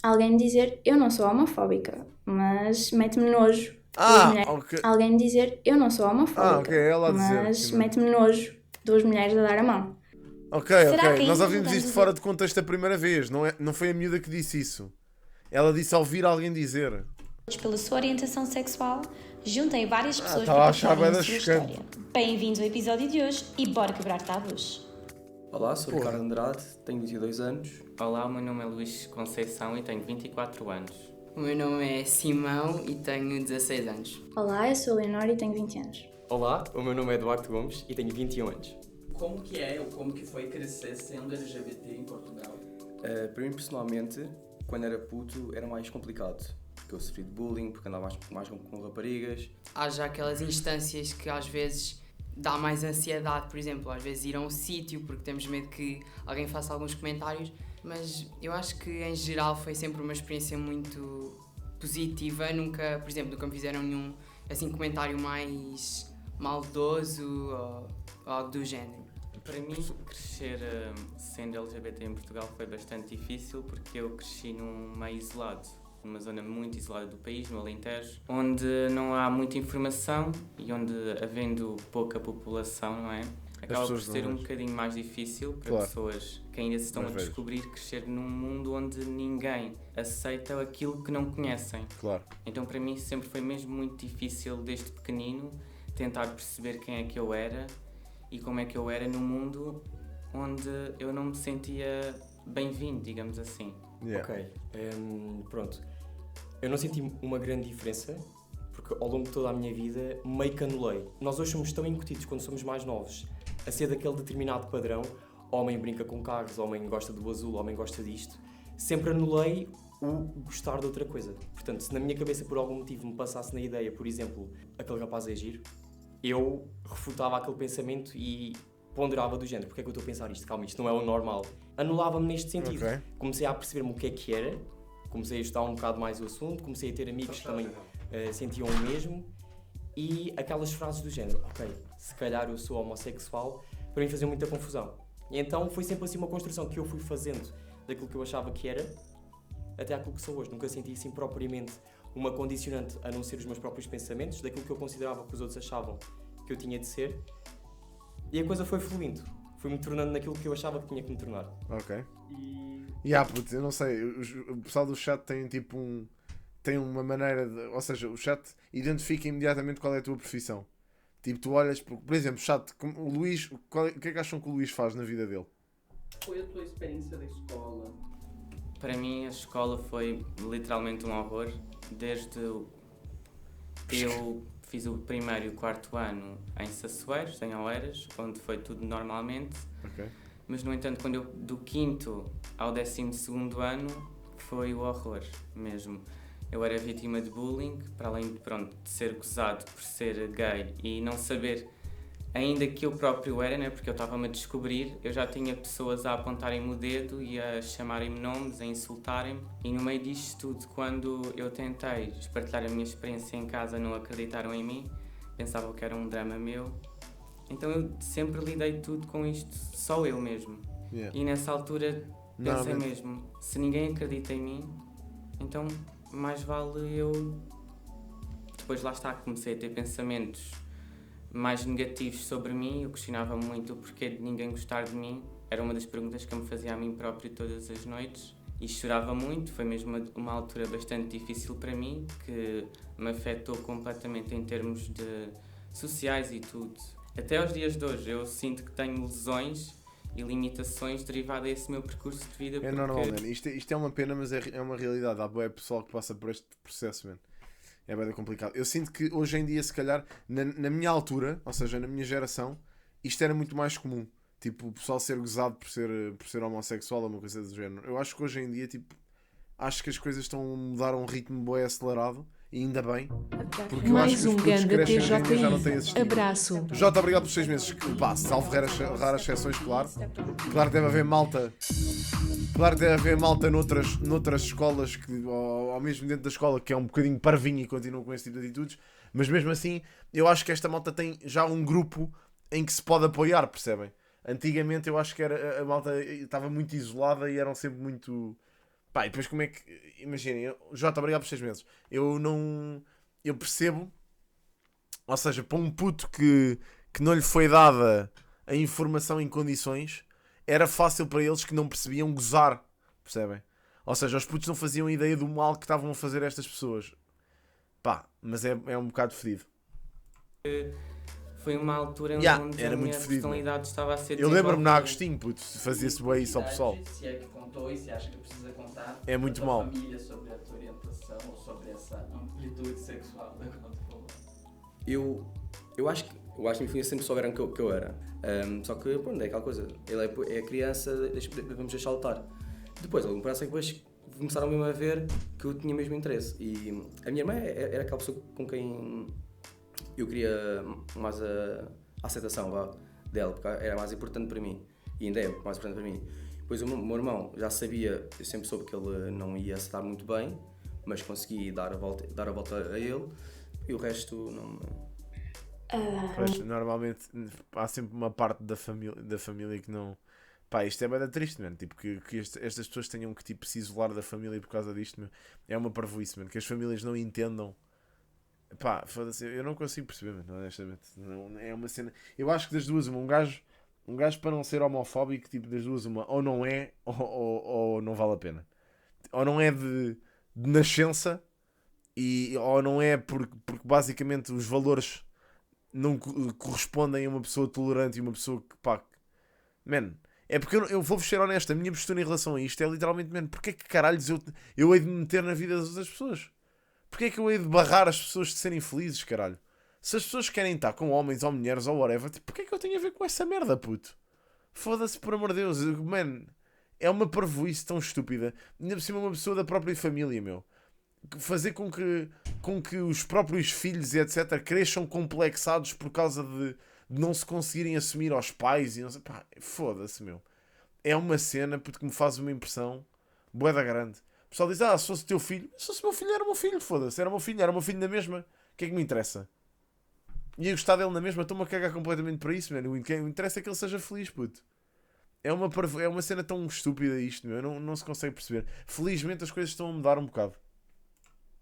Alguém dizer eu não sou homofóbica, mas mete-me nojo duas Ah, mulheres. ok. Alguém dizer eu não sou Ok, homofóbica, é ela a dizer que mas não. mete-me nojo duas mulheres a dar a mão. Ok, Será ok. que Nós ainda ouvimos mudamos isto os fora de contexto a primeira vez. Não foi a miúda que disse isso. Ela disse ao ouvir alguém dizer. pela sua orientação sexual, juntem várias Ah, pessoas para estava a achar partilharem bem a da sua chocante. história. Bem-vindos ao episódio de hoje e bora quebrar tabus. Olá, sou Porra. Ricardo Andrade, tenho 22 anos. Olá, o meu nome é Luís Conceição e tenho 24 anos. O meu nome é Simão e tenho 16 anos. Olá, eu sou a Leonor e tenho 20 anos. Olá, o meu nome é Eduardo Gomes e tenho 21 anos. Como que é ou como que foi crescer sendo LGBT em Portugal? Para mim, personalmente, quando era puto, era mais complicado. Porque eu sofri de bullying, porque andava mais com raparigas. Há já aquelas instâncias que às vezes dá mais ansiedade, por exemplo, às vezes ir a um sítio porque temos medo que alguém faça alguns comentários, mas eu acho que em geral foi sempre uma experiência muito positiva. Nunca, por exemplo, nunca me fizeram nenhum assim comentário mais maldoso ou algo do género. Para mim, crescer sendo LGBT em Portugal foi bastante difícil porque eu cresci num meio isolado, numa zona muito isolada do país, no Alentejo, onde não há muita informação e onde, havendo pouca população, não é? Acaba por ser um bocadinho mais difícil para pessoas que ainda se estão a descobrir crescer num mundo onde ninguém aceita aquilo que não conhecem. Claro. Então para mim sempre foi mesmo muito difícil desde pequenino tentar perceber quem é que eu era e como é que eu era num mundo onde eu não me sentia bem-vindo, digamos assim. Yeah. Ok, pronto. Eu não senti uma grande diferença, porque ao longo de toda a minha vida meio que anulei. Nós hoje somos tão incutidos quando somos mais novos a ser daquele determinado padrão. Homem brinca com carros, homem gosta do azul, homem gosta disto. Sempre anulei o gostar de outra coisa. Portanto, se na minha cabeça por algum motivo me passasse na ideia, por exemplo, aquele rapaz é giro, eu refutava aquele pensamento e ponderava do género, porque é que eu estou a pensar isto? Calma, isto não é o normal. Anulava-me neste sentido. Ok. Comecei a perceber-me o que era, comecei a estudar um bocado mais o assunto, comecei a ter amigos que também sentiam o mesmo, e aquelas frases do género, ok, se calhar eu sou homossexual, para mim fazia muita confusão. E então foi sempre assim uma construção que eu fui fazendo daquilo que eu achava que era, até aquilo que sou hoje. Nunca senti assim propriamente uma condicionante a não ser os meus próprios pensamentos, daquilo que eu considerava que os outros achavam que eu tinha de ser, e a coisa foi fluindo. Fui-me tornando naquilo que eu achava que tinha que me tornar. Ok. E... Puto, eu não sei. O pessoal do chat tem tipo tem uma maneira de. Ou seja, o chat identifica imediatamente qual é a tua profissão. Tipo, tu olhas. Por exemplo, chat, o Luís. O que é que acham que o Luís faz na vida dele? Foi a tua experiência da escola? Para mim a escola foi literalmente um horror. Desde eu fiz o primeiro e o quarto ano em Sassueiros, em Oeiras, onde foi tudo normalmente. Ok. Mas no entanto, quando eu do quinto ao 12º ano foi o horror mesmo. Eu era vítima de bullying, para além de ser gozado por ser gay e não saber ainda que eu próprio era, né, porque eu estava-me a descobrir, eu já tinha pessoas a apontarem-me o dedo e a chamarem-me nomes, a insultarem-me. E no meio disto tudo, quando eu tentei partilhar a minha experiência em casa, não acreditaram em mim, pensavam que era um drama meu. Então eu sempre lidei tudo com isto, só eu mesmo. Yeah. E nessa altura pensei mesmo, se ninguém acredita em mim, então mais vale eu... Depois lá está, comecei a ter pensamentos mais negativos sobre mim, eu questionava muito o porquê de ninguém gostar de mim. Era uma das perguntas que eu me fazia a mim próprio todas as noites e chorava muito. Foi mesmo uma altura bastante difícil para mim, que me afetou completamente em termos de sociais e tudo. Até aos dias de hoje eu sinto que tenho lesões e limitações derivadas a esse meu percurso de vida. É normal, man. Isto é uma pena, mas é uma realidade. Há bué pessoal que passa por este processo, man. É bem complicado. Eu sinto que hoje em dia, se calhar, na minha altura, ou seja, na minha geração, isto era muito mais comum. Tipo, o pessoal ser gozado por ser homossexual ou uma coisa do género. Eu acho que hoje em dia, tipo, acho que as coisas estão a mudar a um ritmo bué acelerado. E ainda bem, porque eu acho que os putos que crescem hoje em dia já não têm esse estigma. Abraço. Jota, obrigado por 6 meses. Pá, salvo raras exceções, claro. Claro que deve haver malta. Claro que deve haver malta noutras escolas, que, ou mesmo dentro da escola, que é um bocadinho parvinho e continua com esse tipo de atitudes. Mas mesmo assim, eu acho que esta malta tem já um grupo em que se pode apoiar, percebem? Antigamente eu acho que a malta estava muito isolada e eram sempre muito... Pá, e depois como é que... Imaginem, Jota, obrigado por 6 meses. Eu percebo, ou seja, para um puto que não lhe foi dada a informação em condições, era fácil para eles que não percebiam gozar, percebem? Ou seja, os putos não faziam ideia do mal que estavam a fazer estas pessoas. Pá, mas é um bocado fedido. Foi uma altura onde era a muito minha fedido, personalidade estava a ser Eu lembro-me na desenvolvida. Agostinho, puto, fazia-se bem isso ao pessoal. Se é que contou e se acha que precisa contar É muito a tua mau. família sobre a tua orientação ou sobre essa amplitude sexual da qual tu falou. Eu acho que a minha família sempre souberam que eu era. Só que, pronto, é aquela coisa. Ele é criança, vamos deixar lutar. Depois, algum prazo é que depois começaram mesmo a ver que eu tinha mesmo interesse. E a minha irmã era aquela pessoa com quem eu queria mais a aceitação dela, porque era mais importante para mim. E ainda é mais importante para mim. Depois o meu irmão já sabia, eu sempre soube que ele não ia se dar muito bem, mas consegui dar a volta a ele. E o resto não... Pois, normalmente há sempre uma parte da família que não... Pá, isto é bem triste, mano. Tipo, que estas pessoas tenham que tipo, se isolar da família por causa disto, meu. É uma parvoíce, mano. Que as famílias não entendam. Pá, foda-se, eu não consigo perceber, mano, honestamente. Não, é uma cena... Eu acho que das duas, um gajo para não ser homofóbico, tipo, das duas, ou não é, ou não vale a pena. Ou não é de nascença, ou não é porque basicamente os valores não correspondem a uma pessoa tolerante e uma pessoa que, pá... Man, é porque eu vou-vos ser honesto, a minha postura em relação a isto é literalmente, man, porque é que caralhos eu hei de me meter na vida das outras pessoas? Porque é que eu hei de barrar as pessoas de serem felizes, caralho? Se as pessoas querem estar com homens ou mulheres ou whatever, tipo, porque é que eu tenho a ver com essa merda, puto? Foda-se, por amor de Deus. Man, é uma parvoíce tão estúpida. Ainda por cima uma pessoa da própria família, meu. Fazer com que os próprios filhos e etc. cresçam complexados por causa de não se conseguirem assumir aos pais e não sei... Pá, foda-se, meu. É uma cena, puto, que me faz uma impressão bué da grande. O pessoal diz, se fosse teu filho... Se fosse meu filho, era meu filho, foda-se. Era meu filho na mesma. O que é que me interessa? E eu gostar dele na mesma, estou-me a cagar completamente para isso, mano. O que me interessa é que ele seja feliz, puto. É uma cena tão estúpida isto, meu. Não se consegue perceber. Felizmente as coisas estão a mudar um bocado.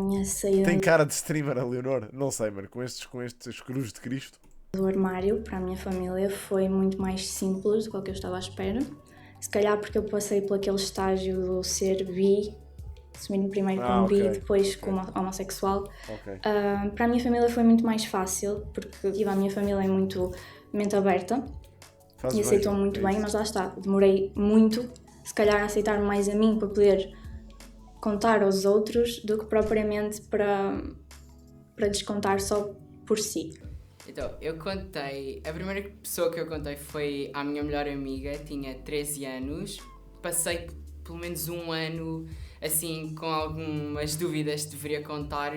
Minha saída Tem cara de streamer a Leonor? Não sei, mano. Com estes cruz de Cristo. do armário para a minha família foi muito mais simples do que eu estava à espera. Se calhar porque eu passei por aquele estágio do ser bi, assumir primeiro como bi e depois como homossexual. Ok. Para a minha família foi muito mais fácil, porque tive a minha família muito mente aberta e aceitou muito bem, mas lá está, demorei muito, se calhar a aceitar mais a mim para poder contar aos outros do que propriamente para descontar só por si. Então, eu contei, a primeira pessoa que eu contei foi à minha melhor amiga, tinha 13 anos, passei pelo menos um ano assim com algumas dúvidas se deveria contar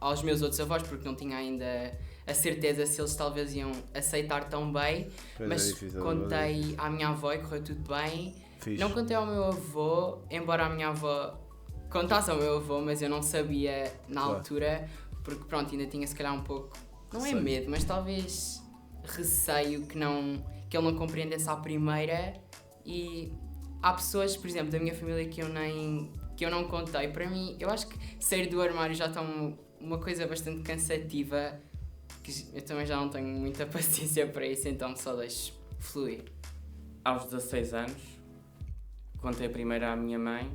aos meus outros avós, porque não tinha ainda a certeza se eles talvez iam aceitar tão bem, Pois mas é difícil, contei à minha avó e correu tudo bem. Fixe. Não contei ao meu avô, embora a minha avó contasse ao meu avô, mas eu não sabia na altura, porque pronto, ainda tinha se calhar um pouco, não é medo, mas talvez receio que ele não compreendesse à primeira. E há pessoas, por exemplo, da minha família que eu não contei. Para mim, eu acho que sair do armário já está uma coisa bastante cansativa, que eu também já não tenho muita paciência para isso, então só deixo fluir. Aos 16 anos, contei primeiro à minha mãe,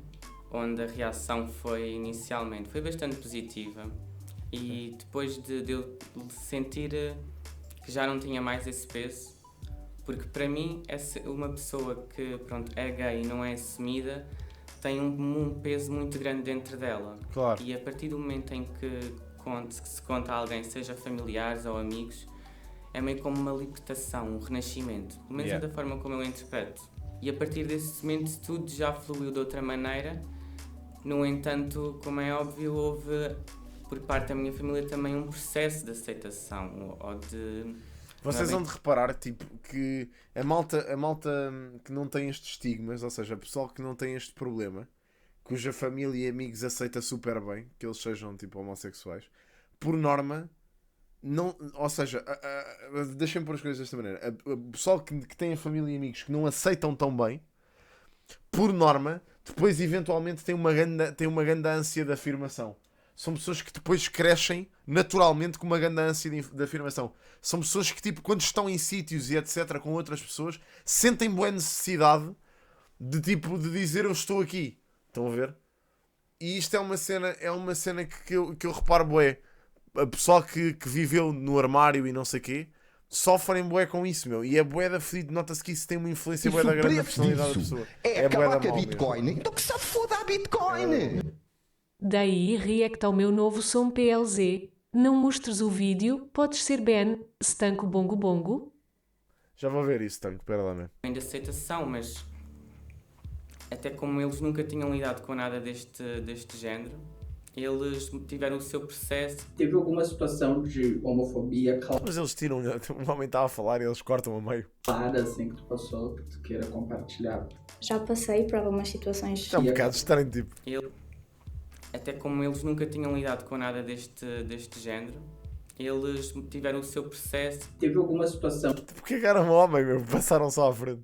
onde a reação foi bastante positiva. E depois de eu sentir que já não tinha mais esse peso, porque para mim uma pessoa que pronto, é gay e não é assumida tem um peso muito grande dentro dela. Claro. E a partir do momento em que se conta a alguém, seja familiares ou amigos, é meio como uma libertação, um renascimento. Pelo menos é da forma como eu interpreto. E a partir desse momento tudo já fluiu de outra maneira. No entanto, como é óbvio, houve por parte da minha família também um processo de aceitação ou de... Vocês vão de reparar, tipo, que a malta que não tem estes estigmas, ou seja, o pessoal que não tem este problema, cuja família e amigos aceita super bem que eles sejam, tipo, homossexuais, por norma, não, ou seja, deixem-me pôr as coisas desta maneira, o pessoal que tem a família e amigos que não aceitam tão bem, por norma, depois eventualmente têm uma grande ânsia de afirmação. São pessoas que depois crescem naturalmente com uma grande ânsia de afirmação. São pessoas que, tipo, quando estão em sítios e etc. com outras pessoas, sentem boa necessidade de dizer eu estou aqui. Estão a ver? E isto é uma cena que eu reparo bué. A pessoa que viveu no armário e não sei o quê, sofrem bué com isso, meu. E é bué da fedido. Nota-se que isso tem uma influência bué da grande na personalidade da pessoa. É acabar com a Bitcoin. Então que se foda a Bitcoin! Daí react ao meu novo som PLZ. Não mostres o vídeo, podes ser Ben, Stanco Bongo Bongo. Já vou ver isso, Tanco. Espera lá, man. De aceitação, mas até como eles nunca tinham lidado com nada deste género, eles tiveram o seu processo. Teve alguma situação de homofobia Mas eles tiram, o homem estava a falar e eles cortam a meio. clara assim que tu passou, que tu queira compartilhar? Já passei por algumas situações. É um bocado estarem tipo. Até como eles nunca tinham lidado com nada deste género, eles tiveram o seu processo. Teve alguma situação? Porque era um homem, meu. Passaram só à frente.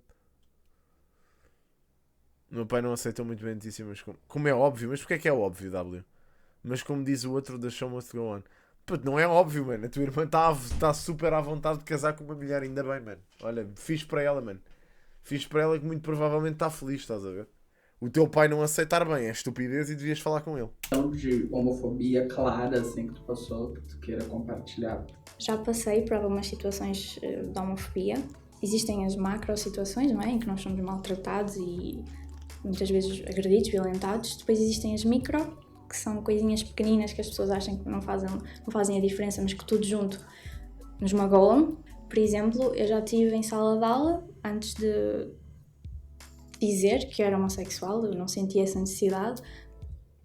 O meu pai não aceitou muito bem a notícia, mas como é óbvio. Mas porquê é que é óbvio, W? Mas como diz o outro da Show Must Go On. Puto, não é óbvio, mano. A tua irmã está super à vontade de casar com uma mulher, ainda bem, mano. Olha, fiz para ela, mano. Fiz para ela que muito provavelmente está feliz, estás a ver? O teu pai não aceitar bem é estupidez e devias falar com ele. De homofobia clara assim que tu passou, que tu queira compartilhar? Já passei por algumas situações de homofobia. Existem as macro situações, não é? Em que nós somos maltratados e muitas vezes agredidos, violentados. Depois existem as micro, que são coisinhas pequeninas que as pessoas acham que não fazem a diferença, mas que tudo junto nos magoam. Por exemplo, eu já estive em sala de aula antes de dizer que era homossexual, eu não sentia essa necessidade.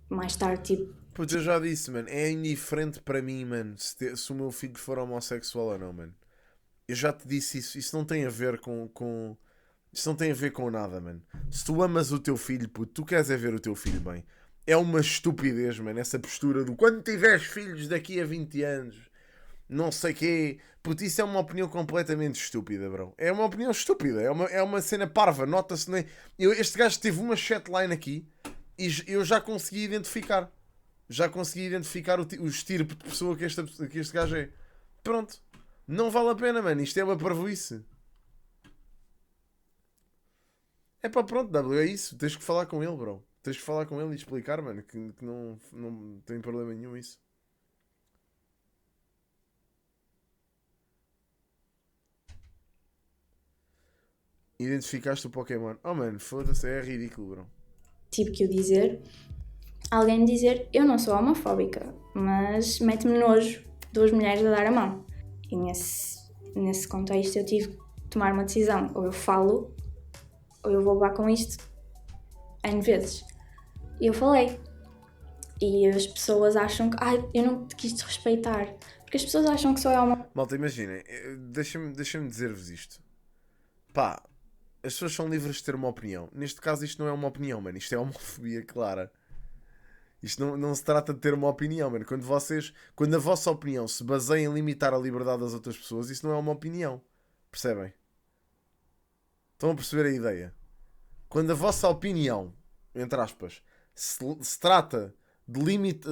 Mais tarde, tipo... Putz, eu já disse, mano, é indiferente para mim, mano, se o meu filho for homossexual ou não, mano. Eu já te disse isso, isso não tem a ver com... Isso não tem a ver com nada, mano. Se tu amas o teu filho, puto, tu queres é ver o teu filho bem. É uma estupidez, mano, essa postura do quando tiveres filhos daqui a 20 anos, não sei quê. Puto, isso é uma opinião completamente estúpida, bro. É uma opinião estúpida, é uma cena parva, nota-se. Nem... Este gajo teve uma chatline aqui e eu já consegui identificar. Já consegui identificar o estirpe de pessoa que este gajo é. Pronto. Não vale a pena, mano. Isto é uma parvoíce. É pá, pronto, W, é isso. Tens que falar com ele, bro. Tens que falar com ele e explicar, mano, que não tem problema nenhum isso. Identificaste o Pokémon. Oh, mano, foda-se, é ridículo, bro. Tive que o dizer. Alguém me dizer, eu não sou homofóbica, mas mete-me nojo duas mulheres a dar a mão. E nesse contexto eu tive que tomar uma decisão. Ou eu falo, ou eu vou levar com isto N vezes. E eu falei. E as pessoas acham que... eu não te quis respeitar. Porque as pessoas acham que só é homofóbica. Malta, imaginem. Deixa-me dizer-vos isto. Pá, as pessoas são livres de ter uma opinião. Neste caso isto não é uma opinião, mano. Isto é homofobia clara. Isto não se trata de ter uma opinião, mano. Quando a vossa opinião se baseia em limitar a liberdade das outras pessoas, isso não é uma opinião. Percebem? Estão a perceber a ideia? Quando a vossa opinião, entre aspas, se trata de limite...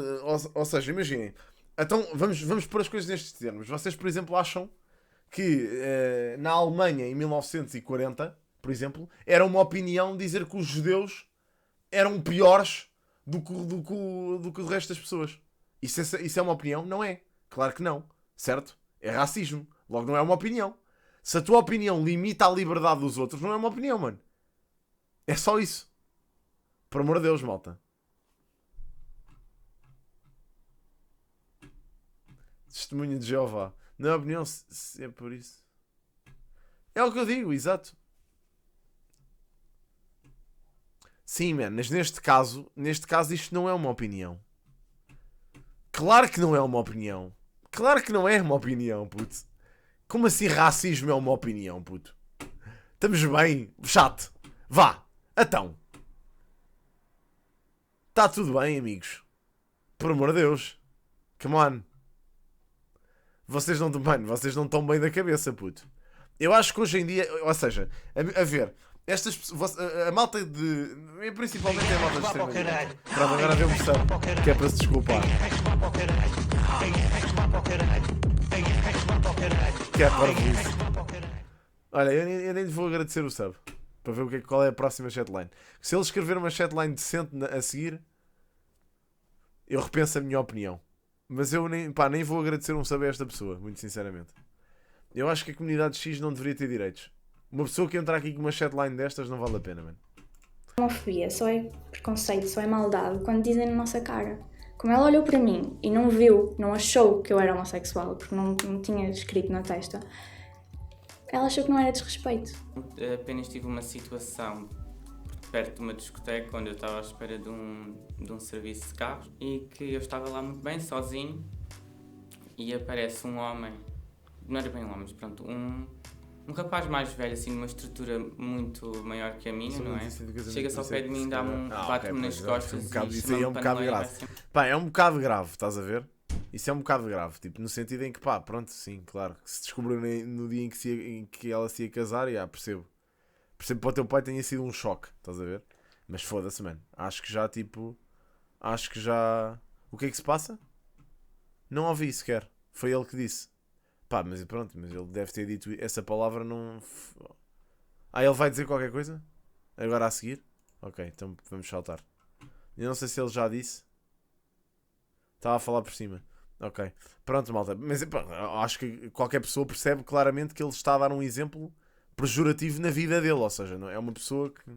Ou seja, imaginem. Então, vamos pôr as coisas nestes termos. Vocês, por exemplo, acham que na Alemanha, em 1940, por exemplo, era uma opinião dizer que os judeus eram piores do que o resto das pessoas. Isso é uma opinião? Não é. Claro que não. Certo? É racismo. Logo não é uma opinião. Se a tua opinião limita a liberdade dos outros, não é uma opinião, mano. É só isso. Por amor de Deus, malta. Testemunho de Jeová. Não é opinião, se é por isso. É o que eu digo, exato. Sim, man, mas neste caso isto não é uma opinião. Claro que não é uma opinião. Claro que não é uma opinião, puto. Como assim racismo é uma opinião, puto? Estamos bem? Chato. Vá. Então. Está tudo bem, amigos. Por amor de Deus. Come on. Vocês não estão bem da cabeça, puto. Eu acho que hoje em dia, ou seja, a ver, Estas pessoas, a malta de. Principalmente a malta de extrema. Pronto, agora deu versão. Que é para se desculpar. Que é para isso. Olha, eu nem lhe vou agradecer o sub. Para ver qual é a próxima chatline. Se ele escrever uma chatline decente a seguir, eu repenso a minha opinião. Mas eu nem vou agradecer um sub a esta pessoa, muito sinceramente. Eu acho que a comunidade X não deveria ter direitos. Uma pessoa que entrar aqui com uma chatline destas não vale a pena, mano. Homofobia só é preconceito, só é maldade quando dizem na nossa cara. Como ela olhou para mim e não viu, não achou que eu era homossexual, porque não tinha escrito na testa, ela achou que não era desrespeito. Apenas tive uma situação perto de uma discoteca onde eu estava à espera de um serviço de carros e que eu estava lá muito bem, sozinho, e aparece um homem, não era bem um homem, mas pronto, um rapaz mais velho, assim, numa estrutura muito maior que a minha, não é? Chega-se ao pé de mim, dá-me bate-me nas costas e isso aí é um bocado grave. Pá, é um bocado grave, estás a ver? Isso é um bocado grave, tipo, no sentido em que, pá, pronto, sim, claro, que se descobriu no dia em que ela se ia casar, percebo. Percebo que para o teu pai tenha sido um choque, estás a ver? Mas foda-se, mano. Acho que já... O que é que se passa? Não ouvi sequer. Foi ele que disse. Pá, mas pronto, mas ele deve ter dito essa palavra não... ele vai dizer qualquer coisa? Agora a seguir? Ok, então vamos saltar. Eu não sei se ele já disse. Estava a falar por cima. Ok. Pronto, malta. Mas acho que qualquer pessoa percebe claramente que ele está a dar um exemplo pejorativo na vida dele. Ou seja, não é uma pessoa que...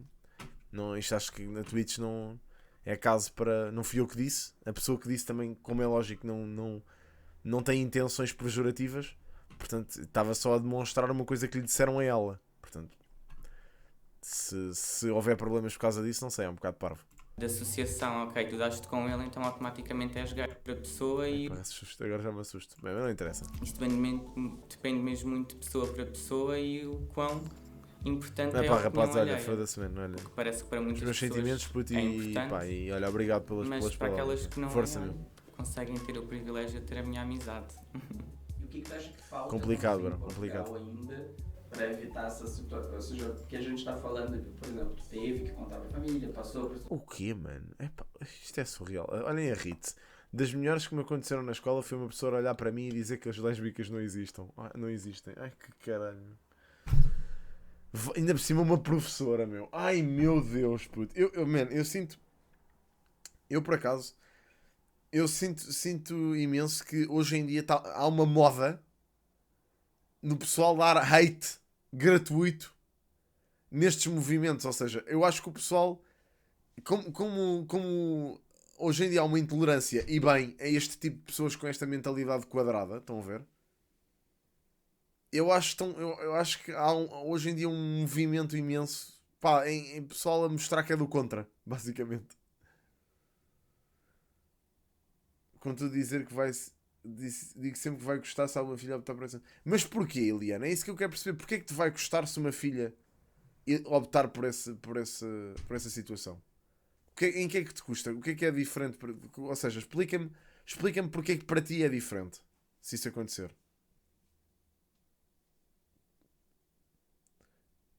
Não, isto acho que na Twitch não é caso para... Não fui eu que disse. A pessoa que disse também, como é lógico, não tem intenções pejorativas. Portanto, estava só a demonstrar uma coisa que lhe disseram a ela. Portanto, se houver problemas por causa disso, não sei, é um bocado parvo. Da associação, ok, tu daste com ele, então automaticamente és gay para a pessoa e... Agora já me assusto. Bem, mas não interessa. Isto depende mesmo muito de pessoa para pessoa e o quão importante é pá, a rapaz, opinião olha, alheia. foda-se, mano, olha. Porque parece que para muitas Os meus pessoas sentimentos por ti é importante, pá, e olha, obrigado pelas mas para palavras. aquelas que não Força, meu. conseguem ter o privilégio de ter a minha amizade. E o que é que achas que falta? Complicado, no complicado. ainda para evitar essa situação? Ou seja, porque a gente está falando, por exemplo, teve que contar para a família, passou por... O quê, mano? Epá, isto é surreal. Olhem a Rit. Das melhores que me aconteceram na escola foi uma pessoa olhar para mim e dizer que as lésbicas não existem. Não existem. Ai, que caralho. Ainda por cima uma professora, meu. Ai, meu Deus, puto. Eu sinto... Eu, por acaso... Eu sinto imenso que hoje em dia há uma moda no pessoal dar hate gratuito nestes movimentos. Ou seja, eu acho que o pessoal, como hoje em dia há uma intolerância e bem a este tipo de pessoas com esta mentalidade quadrada, estão a ver? Eu acho que há hoje em dia um movimento imenso, pá, em pessoal a mostrar que é do contra, basicamente. Com tu dizer que vai... Digo sempre que vai gostar se alguma filha optar por essa... Mas porquê, Eliana? É isso que eu quero perceber. Porquê é que te vai gostar se uma filha optar por essa situação? Em que é que te custa? O que é diferente? Ou seja, explica-me porque é que para ti é diferente, se isso acontecer.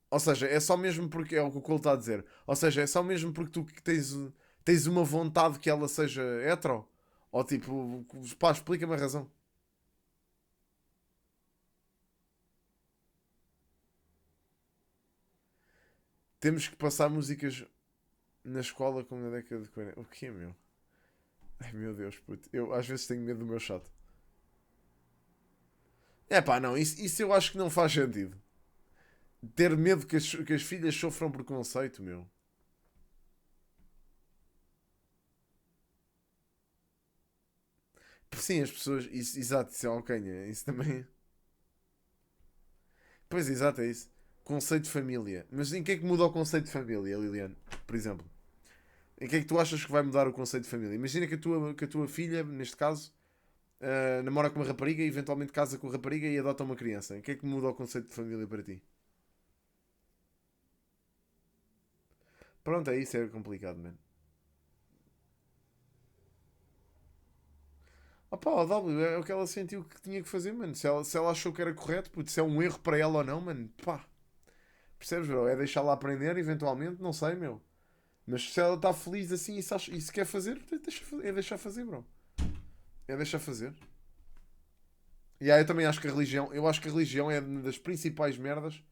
Ou seja, é só mesmo porque... É o que o Cole está a dizer. Ou seja, é só mesmo porque tu tens uma vontade que ela seja hetero? Ou tipo, pá, explica-me a razão. Temos que passar músicas na escola como na década de 40. O que é, meu? Ai, meu Deus, puto. Eu às vezes tenho medo do meu chato. É pá, não. Isso eu acho que não faz sentido. Ter medo que as filhas sofram preconceito, meu. Sim, as pessoas... exato, isso é alcanha. Isso também... Pois, exato, é isso. Conceito de família. Mas em que é que muda o conceito de família, Liliane? Por exemplo. Em que é que tu achas que vai mudar o conceito de família? Imagina que a tua filha, neste caso, namora com uma rapariga e eventualmente casa com a rapariga e adota uma criança. Em que é que muda o conceito de família para ti? Pronto, é isso. É complicado, mano. Opá, o W é o que ela sentiu que tinha que fazer, mano. Se ela achou que era correto, putz, se é um erro para ela ou não, mano, pá. Percebes, bro? É deixá-la aprender, eventualmente, não sei, meu. Mas se ela está feliz assim e se quer fazer, é deixar fazer, bro. É deixar fazer. E aí eu também acho que a religião é uma das principais merdas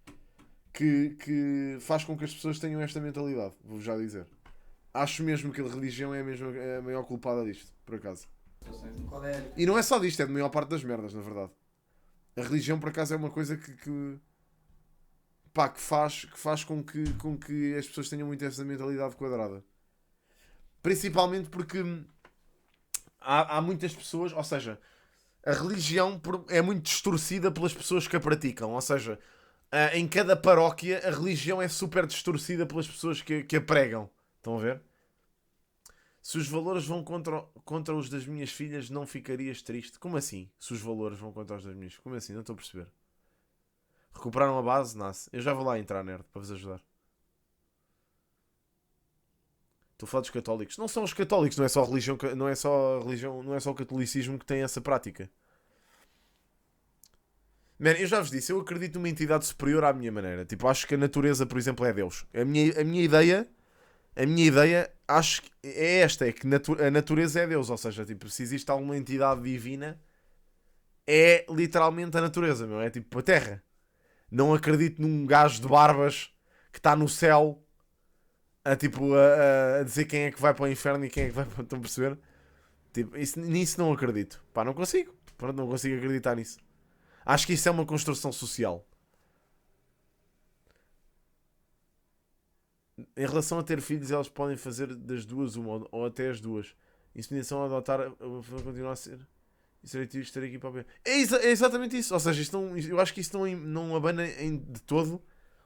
que faz com que as pessoas tenham esta mentalidade, vou já dizer. Acho mesmo que a religião é mesmo a maior culpada disto, por acaso. E não é só disto, é de maior parte das merdas, na verdade. A religião, por acaso, é uma coisa que faz com que as pessoas tenham muito essa mentalidade quadrada. Principalmente porque há muitas pessoas, ou seja, a religião é muito distorcida pelas pessoas que a praticam. Ou seja, em cada paróquia a religião é super distorcida pelas pessoas que a pregam. Estão a ver? Se os valores vão contra os das minhas filhas, não ficarias triste? Como assim? Se os valores vão contra os das minhas? Como assim? Não estou a perceber. Recuperaram a base? Nasce. Eu já vou lá entrar, nerd, para vos ajudar. Estou a falar dos católicos. Não são os católicos, não é só a religião, não é só o catolicismo que tem essa prática. Man, eu já vos disse, eu acredito numa entidade superior à minha maneira. Tipo, acho que a natureza, por exemplo, é Deus. A minha ideia, acho que é esta, é que a natureza é Deus. Ou seja, tipo, se existe alguma entidade divina, é literalmente a natureza, meu. É tipo a Terra. Não acredito num gajo de barbas que está no céu a dizer quem é que vai para o inferno e quem é que vai para... Estão a perceber? Tipo, nisso não acredito. Pá, não consigo. Pronto, não consigo acreditar nisso. Acho que isso é uma construção social. Em relação a ter filhos, elas podem fazer das duas uma, ou até as duas. Inseminação a adotar, vai continuar a ser. Estar aqui para ver. É exatamente isso. Ou seja, eu acho que isso não abana de todo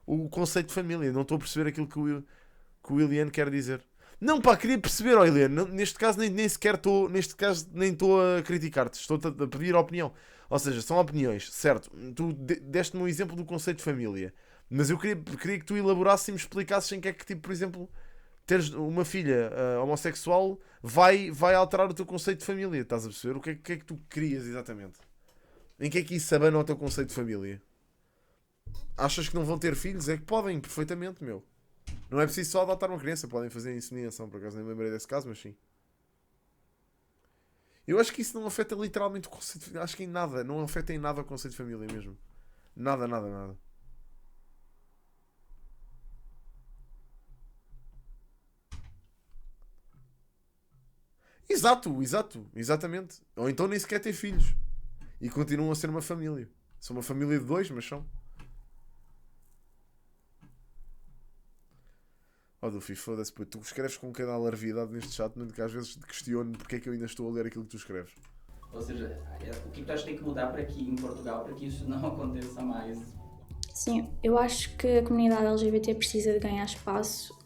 o conceito de família. Não estou a perceber aquilo que o Ilian quer dizer. Não, pá, queria perceber, ó Ilian. Neste caso nem sequer estou. Neste caso nem estou a criticar-te. Estou-te a pedir a opinião. Ou seja, são opiniões, certo? Tu deste-me um exemplo do conceito de família. Mas eu queria que tu elaborasses e me explicasses em que é que, tipo, por exemplo, teres uma filha homossexual vai alterar o teu conceito de família. Estás a perceber? O que é que tu querias exatamente? Em que é que isso abana o teu conceito de família? Achas que não vão ter filhos? É que podem, perfeitamente, meu. Não é preciso só adotar uma criança. Podem fazer inseminação, por acaso nem me lembrei desse caso, mas sim. Eu acho que isso não afeta literalmente o conceito de família. Acho que em nada. Não afeta em nada o conceito de família mesmo. Nada, nada, nada. Exatamente. Ou então nem sequer ter filhos. E continuam a ser uma família. São uma família de dois, mas são. Oh, Dufi, foda-se, pô. Tu escreves com cada alarvidade neste chat, que às vezes te questiono porque é que eu ainda estou a ler aquilo que tu escreves. Ou seja, o que tu achas que tem que mudar para aqui em Portugal para que isso não aconteça mais? Sim, eu acho que a comunidade LGBT precisa de ganhar espaço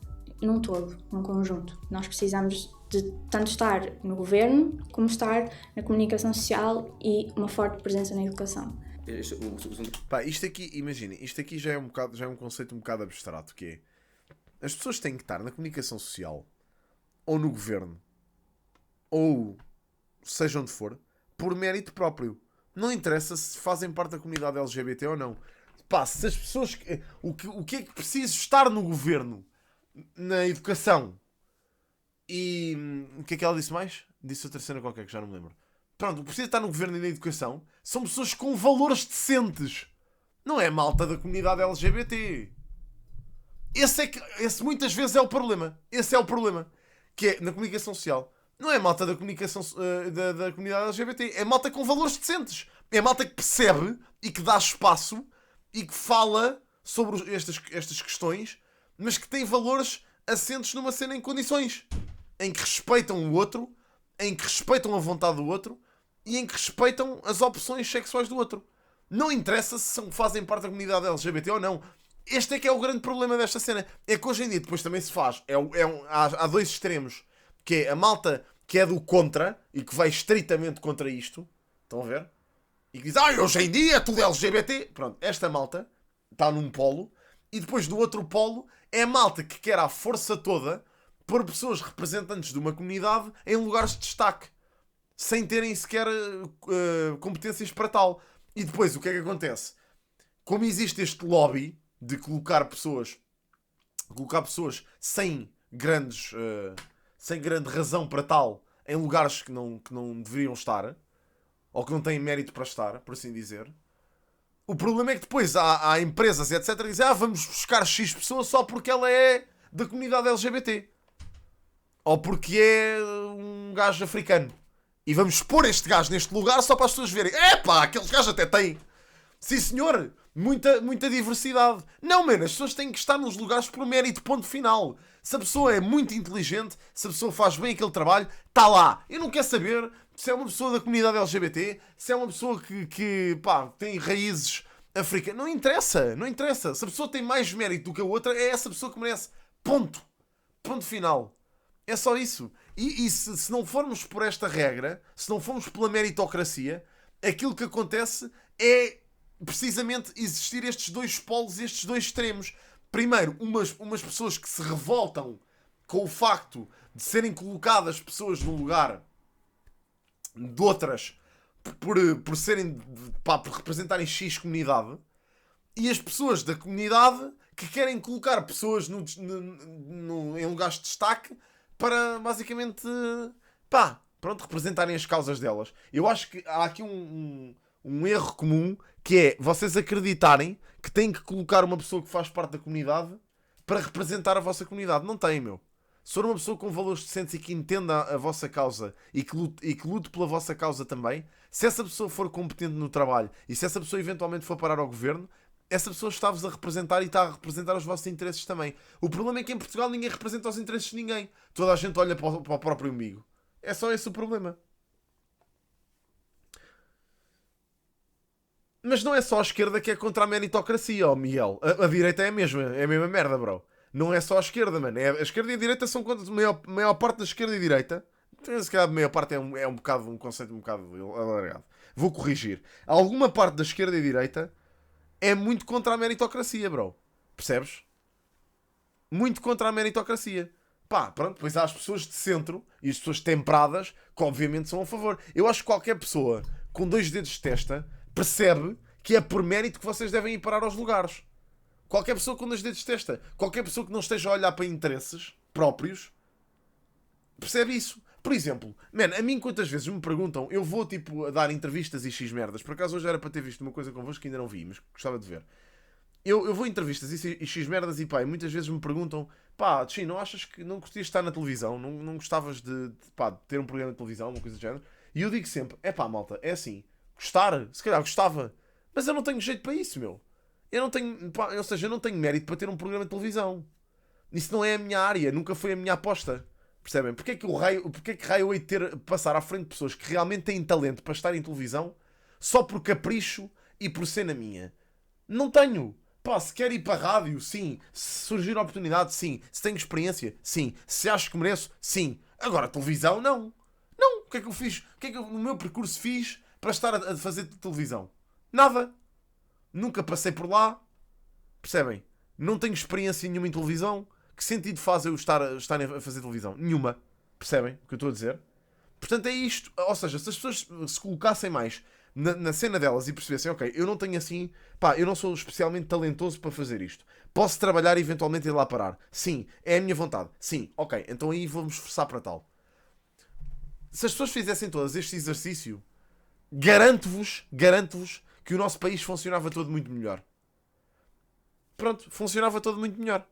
num todo, num conjunto. Nós precisamos de tanto estar no governo como estar na comunicação social e uma forte presença na educação. Pá, isto aqui, imaginem, isto aqui já é um conceito um bocado abstrato, que é as pessoas têm que estar na comunicação social ou no governo ou seja onde for, por mérito próprio. Não interessa se fazem parte da comunidade LGBT ou não. Pá, se as pessoas... O que é que preciso estar no governo? Na educação? E... O que é que ela disse mais? Disse outra cena qualquer que já não me lembro. Pronto, o que precisa estar no governo e na educação são pessoas com valores decentes. Não é malta da comunidade LGBT. Esse muitas vezes é o problema. Esse é o problema. Que é, na comunicação social... Não é malta da comunicação da comunidade LGBT. É malta com valores decentes. É malta que percebe e que dá espaço e que fala sobre estas questões, mas que tem valores assentes numa cena em condições. Em que respeitam o outro, em que respeitam a vontade do outro e em que respeitam as opções sexuais do outro. Não interessa se fazem parte da comunidade LGBT ou não. Este é que é o grande problema desta cena. É que hoje em dia depois também se faz. Há dois extremos. Que é a malta que é do contra e que vai estritamente contra isto. Estão a ver? E que diz, hoje em dia é tudo LGBT. Pronto, esta malta está num polo. E depois do outro polo é a malta que quer à força toda pôr pessoas representantes de uma comunidade em lugares de destaque. Sem terem sequer competências para tal. E depois o que é que acontece? Como existe este lobby de colocar pessoas sem grande razão para tal em lugares que não deveriam estar, ou que não têm mérito para estar, por assim dizer. O problema é que depois há empresas, etc., que dizem, vamos buscar X pessoa só porque ela é da comunidade LGBT. Ou porque é um gajo africano. E vamos pôr este gajo neste lugar só para as pessoas verem. Epá, aqueles gajos até têm. Sim senhor, muita diversidade. Não, mano, as pessoas têm que estar nos lugares por mérito, ponto final. Se a pessoa é muito inteligente, se a pessoa faz bem aquele trabalho, está lá. Eu não quero saber se é uma pessoa da comunidade LGBT, se é uma pessoa que tem raízes africanas. Não interessa. Se a pessoa tem mais mérito do que a outra, é essa pessoa que merece. Ponto final. É só isso. E se não formos por esta regra, se não formos pela meritocracia, aquilo que acontece é precisamente existir estes dois polos, estes dois extremos. Primeiro, umas pessoas que se revoltam com o facto de serem colocadas pessoas no lugar de outras por representarem X comunidade, e as pessoas da comunidade que querem colocar pessoas em lugares de destaque para basicamente representarem as causas delas. Eu acho que há aqui um erro comum, que é vocês acreditarem que têm que colocar uma pessoa que faz parte da comunidade para representar a vossa comunidade. Não tem, meu. Se for uma pessoa com valores decentes e que entenda a vossa causa e que lute pela vossa causa também, se essa pessoa for competente no trabalho e se essa pessoa eventualmente for parar ao governo, essa pessoa está-vos a representar e está a representar os vossos interesses também. O problema é que em Portugal ninguém representa os interesses de ninguém. Toda a gente olha para o próprio umbigo. É só esse o problema. Mas não é só a esquerda que é contra a meritocracia, Miguel. A direita é a mesma merda, bro. Não é só a esquerda, mano. A esquerda e a direita são contra a maior parte da esquerda e direita. Se calhar a maior parte é um conceito um bocado alargado. Vou corrigir. Alguma parte da esquerda e direita é muito contra a meritocracia, bro. Percebes? Muito contra a meritocracia. Pronto, depois há as pessoas de centro e as pessoas temperadas que obviamente são a favor. Eu acho que qualquer pessoa com 2 dedos de testa percebe que é por mérito que vocês devem ir parar aos lugares. Qualquer pessoa com 2 dedos de testa, qualquer pessoa que não esteja a olhar para interesses próprios, percebe isso. Por exemplo, a mim quantas vezes me perguntam, eu vou a dar entrevistas e X merdas, por acaso hoje era para ter visto uma coisa convosco que ainda não vi, mas gostava de ver. Eu vou a entrevistas e X merdas e muitas vezes me perguntam, Tchi, não achas que não gostias de estar na televisão? Não gostavas de ter um programa de televisão, uma coisa do género? E eu digo sempre, malta, é assim, gostar, se calhar gostava, mas eu não tenho jeito para isso, meu. Eu não tenho mérito para ter um programa de televisão. Isso não é a minha área, nunca foi a minha aposta. Percebem? Porque é que raio hei de passar à frente de pessoas que realmente têm talento para estar em televisão só por capricho e por cena minha? Não tenho. Se quer ir para a rádio, sim. Se surgir a oportunidade, sim. Se tenho experiência, sim. Se acho que mereço, sim. Agora, televisão, não. Não. O que é que eu fiz? O que é que eu, no meu percurso, fiz para estar a fazer televisão? Nada. Nunca passei por lá. Percebem? Não tenho experiência nenhuma em televisão. Que sentido faz eu estar a fazer televisão? Nenhuma. Percebem o que eu estou a dizer? Portanto, é isto. Ou seja, se as pessoas se colocassem mais na cena delas e percebessem, ok, eu não tenho assim, eu não sou especialmente talentoso para fazer isto. Posso trabalhar e eventualmente ir lá parar. Sim, é a minha vontade. Sim, ok, então aí vou-me esforçar para tal. Se as pessoas fizessem todas este exercício, garanto-vos que o nosso país funcionava todo muito melhor. Pronto, funcionava todo muito melhor.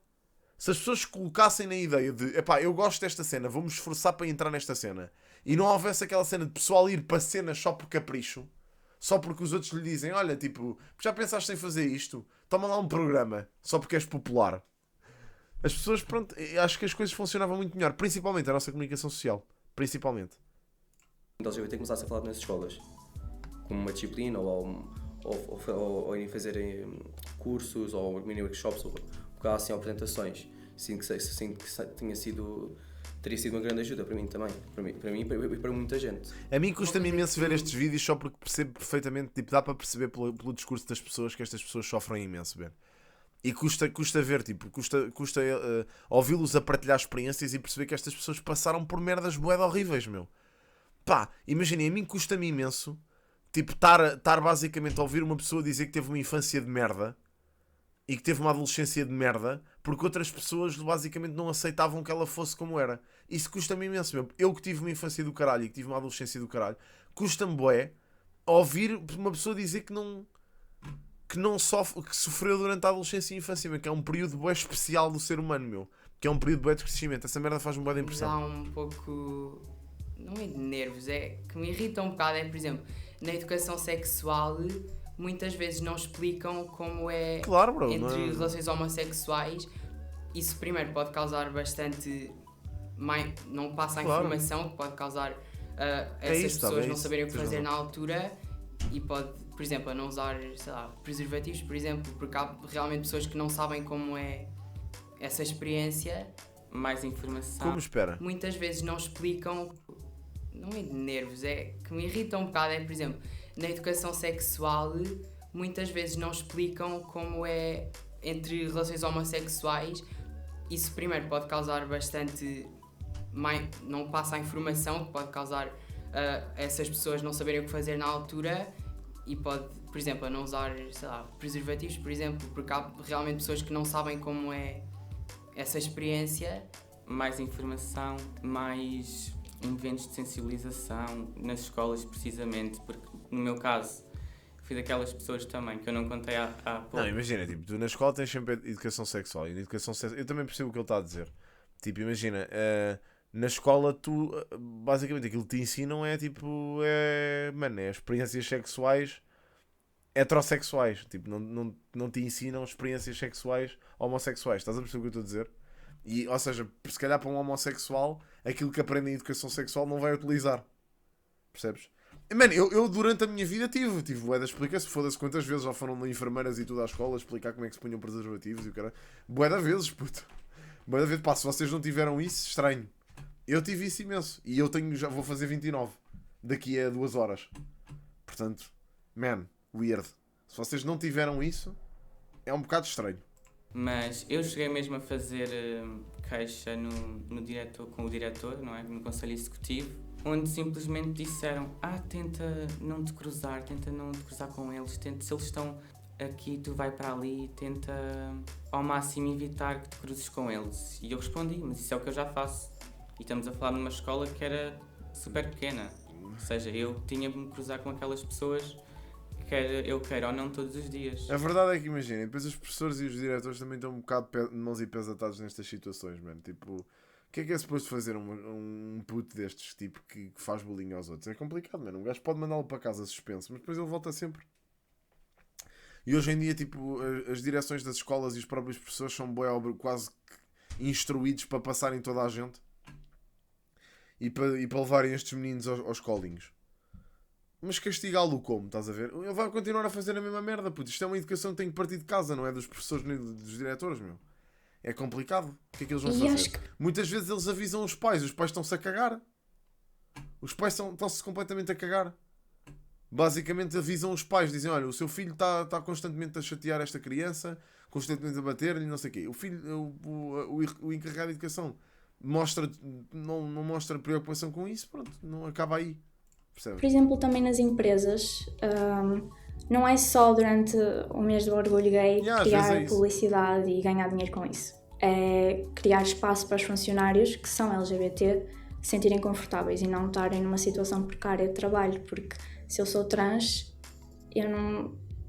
Se as pessoas colocassem na ideia de eu gosto desta cena, vou-me esforçar para entrar nesta cena, e não houvesse aquela cena de pessoal ir para cenas só por capricho, só porque os outros lhe dizem, olha, já pensaste em fazer isto? Toma lá um programa, só porque és popular. As pessoas, acho que as coisas funcionavam muito melhor, principalmente a nossa comunicação social, principalmente. Então eu tenho que começar a falar nas escolas, como uma disciplina, ou irem fazer cursos, ou mini workshops, ou assim, apresentações. Sinto que teria sido uma grande ajuda para mim também, para mim e para muita gente. A mim custa-me imenso ver estes vídeos só porque percebo perfeitamente, dá para perceber pelo discurso das pessoas que estas pessoas sofrem imenso, ver. E custa ver, custa ouvi-los a partilhar experiências e perceber que estas pessoas passaram por merdas bué de horríveis, meu. Imaginem, a mim custa-me imenso, estar basicamente a ouvir uma pessoa dizer que teve uma infância de merda e que teve uma adolescência de merda porque outras pessoas basicamente não aceitavam que ela fosse como era. Isso custa-me imenso, meu. Eu que tive uma infância do caralho e que tive uma adolescência do caralho, custa-me bué ouvir uma pessoa dizer que não sofre, que sofreu durante a adolescência e a infância, meu, que é um período bué especial do ser humano, meu. Que é um período bué de crescimento. Essa merda faz-me bué de impressão. Dá um pouco... Não é de nervos, é que me irrita um bocado. É, por exemplo, na educação sexual, muitas vezes não explicam como é claro, bro, entre relações homossexuais. Isso primeiro pode causar bastante... não passa a informação, que pode causar essas pessoas não saberem o que fazer na altura, e pode, por exemplo, a não usar, sei lá, preservativos, por exemplo, porque há realmente pessoas que não sabem como é essa experiência. Mais informação. Como espera? Muitas vezes não explicam, não é de nervos, é que me irrita um bocado. É, por exemplo, na educação sexual, muitas vezes não explicam como é entre relações homossexuais. Isso primeiro pode causar bastante... não passa a informação, que pode causar essas pessoas não saberem o que fazer na altura, e pode, por exemplo, a não usar, sei lá, preservativos, por exemplo, porque há realmente pessoas que não sabem como é essa experiência. Mais informação, mais eventos de sensibilização nas escolas, precisamente, porque no meu caso fui daquelas pessoas também que eu não contei há pouco. Não, imagina, tipo, tu na escola tens sempre educação sexual, e na educação sexual, eu também percebo o que ele está a dizer. Tipo, imagina, na escola tu, basicamente aquilo que te ensinam é tipo, mano, é experiências sexuais heterossexuais, tipo, não te ensinam experiências sexuais homossexuais, estás a perceber o que eu estou a dizer? E, ou seja, se calhar para um homossexual, aquilo que aprende em educação sexual não vai utilizar, percebes? Mano, eu durante a minha vida tive bué de explicação, foda-se quantas vezes já foram enfermeiras e tudo à escola explicar como é que se punham preservativos e o cara, bué de vezes, puto. Bué de vezes, pá, se vocês não tiveram isso, estranho. Eu tive isso imenso. E eu já vou fazer 29 daqui a 2 horas. Portanto, man, weird. Se vocês não tiveram isso, é um bocado estranho. Mas eu cheguei mesmo a fazer queixa com o diretor, não é? No Conselho Executivo, onde simplesmente disseram: tenta não te cruzar com eles, se eles estão aqui, tu vai para ali, tenta ao máximo evitar que te cruzes com eles. E eu respondi: mas isso é o que eu já faço. E estamos a falar numa escola que era super pequena, ou seja, eu tinha de me cruzar com aquelas pessoas, quer eu queira ou não, todos os dias. A verdade é que, imaginem, depois os professores e os diretores também estão um bocado de mãos e pés atados nestas situações, mano. Tipo, o que é suposto fazer um puto destes, tipo, que faz bullying aos outros? É complicado, mano. Um gajo pode mandá-lo para casa suspenso, mas depois ele volta sempre. E hoje em dia, tipo, as direções das escolas e os próprios professores são quase instruídos para passarem toda a gente e para levarem estes meninos aos colinhos. Mas castigá-lo como? Estás a ver? Ele vai continuar a fazer a mesma merda, puto. Isto é uma educação que tem que partir de casa, não é dos professores nem dos diretores, meu. É complicado. O que é que eles vão fazer? Muitas vezes eles avisam os pais estão-se a cagar. Os pais estão-se completamente a cagar. Basicamente avisam os pais, dizem: olha, o seu filho está constantemente a chatear esta criança, constantemente a bater-lhe, não sei o quê. O filho, o encarregado de educação não mostra preocupação com isso, pronto, não acaba aí. Percebes? Por exemplo, também nas empresas, não é só durante o mês do orgulho gay criar publicidade e ganhar dinheiro com isso. É criar espaço para os funcionários que são LGBT se sentirem confortáveis e não estarem numa situação precária de trabalho, porque se eu sou trans,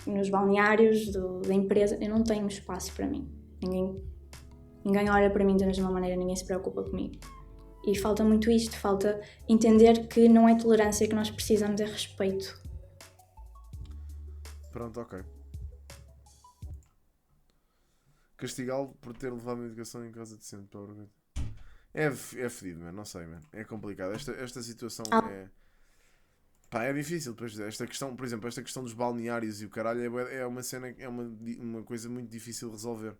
nos balneários da empresa, eu não tenho espaço para mim. Ninguém olha para mim da mesma maneira, ninguém se preocupa comigo. E falta muito isto, falta entender que não é tolerância que nós precisamos, é respeito. Pronto, ok. Castigá-lo por ter levado uma educação em casa decente, provavelmente. É fedido, mano, não sei, mano. É complicado. Esta situação é... Pá, é difícil. Depois, esta questão, por exemplo, esta questão dos balneários e o caralho é uma cena, é uma coisa muito difícil de resolver.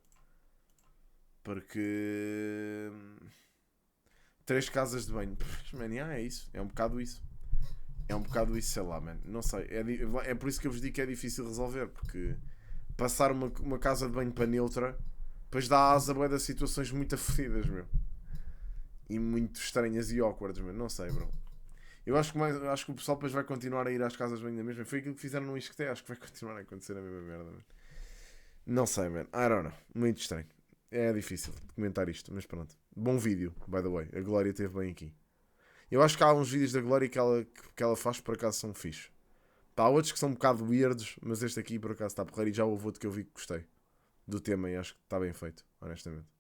Porque... 3 casas de banho. Man, é isso. É um bocado isso. Sei lá, man. Não sei. É por isso que eu vos digo que é difícil resolver. Porque passar uma casa de banho para neutra, depois dá asa bué das situações muito aflidas, meu. E muito estranhas e awkwards, meu. Não sei, bro. Eu acho que o pessoal depois vai continuar a ir às casas de banho da mesma. Foi aquilo que fizeram no Isqueté. Acho que vai continuar a acontecer a mesma merda, man. Não sei, man. I don't know. Muito estranho. É difícil de comentar isto, mas pronto. Bom vídeo, by the way. A Glória esteve bem aqui. Eu acho que há uns vídeos da Glória que ela faz por acaso são fixe. Pá, há outros que são um bocado weirds, mas este aqui por acaso está porreiro e já houve outro que eu vi que gostei do tema e acho que está bem feito, honestamente.